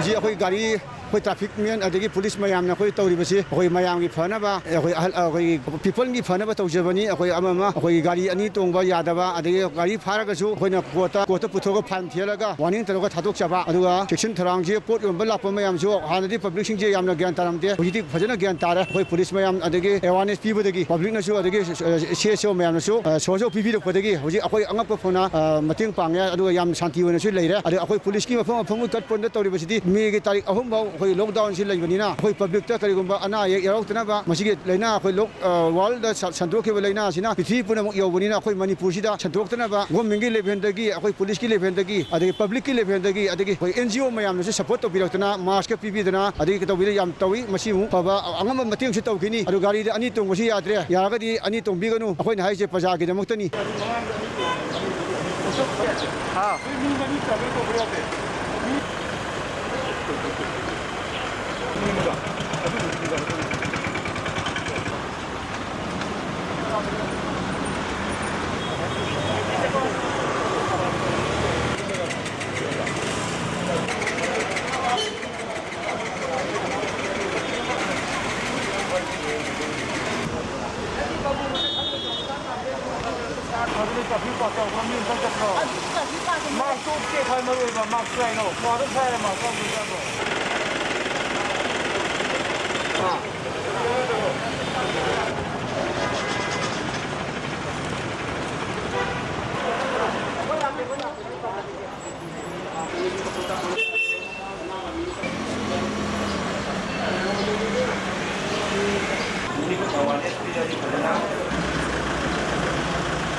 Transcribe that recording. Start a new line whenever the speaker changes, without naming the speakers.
जी अखोई गाड़ी अखोई ट्रैफिक मेन अदगी पुलिस मयाम ना अखोई तौरिबसी अखोई मयाम की फनबा अखोई पीपल की फनबा तौजबनी अखोई अममा अखोई गाड़ी अनी तोंबा यादबा अदगी गाड़ी फारगसु अखोइना कोर्ट पुथोगा फाइन थियलगा वार्निंग तरोगा थादोकचबा अदुगा सेक्शन थरांगजे पोट योंबा लाप मयामसु हानदी पब्लिक सिंजे यामना ज्ञान तारमदे हुजिदि फजना ज्ञान तारे अखोई पुलिस मयाम अदगी अवेयरनेस पीबदगी पब्लिक नसु अदगी सीएसओ मयामनसु सोजो पीबीरपदगी हुजि अखोई अंगप फोना मतेंग पांगे अदुगा याम शांति वनसु लेरे अदु अखोई पुलिस की मफम मफम कटपन तौरिबसिदि मे की तारीख अहुम बाव अखोई लॉकडाउन से लेबनिना अखोई पब्लिक ता करिगुंबा अना यारौतनाबा मसिगे लेना अखोई लोक वर्ल्ड संतोखे लेना सिना पृथ्वी पुनमुक यौबनिना अखोई मणिपुर सिदा संतोक्तनाबा गवर्नमेंट की लेवलदगी अखोई पुलिस की लेवलदगी अदगी पब्लिक की लेवलदगी अदगी अखोई एनजीओ मयामनसु सपोर्ट तौबिरक्तना मास्क पीबीदना अदगी तौबिरे याम तौई मसिमु फबा अंगम मतेंग सु तौखिनी अदु गाड़ी अनी तोंगसि याद्रे यारगदी अनी तोंबिगनु अखोइना हाइसे प्रजागी दमक्तनी हां
아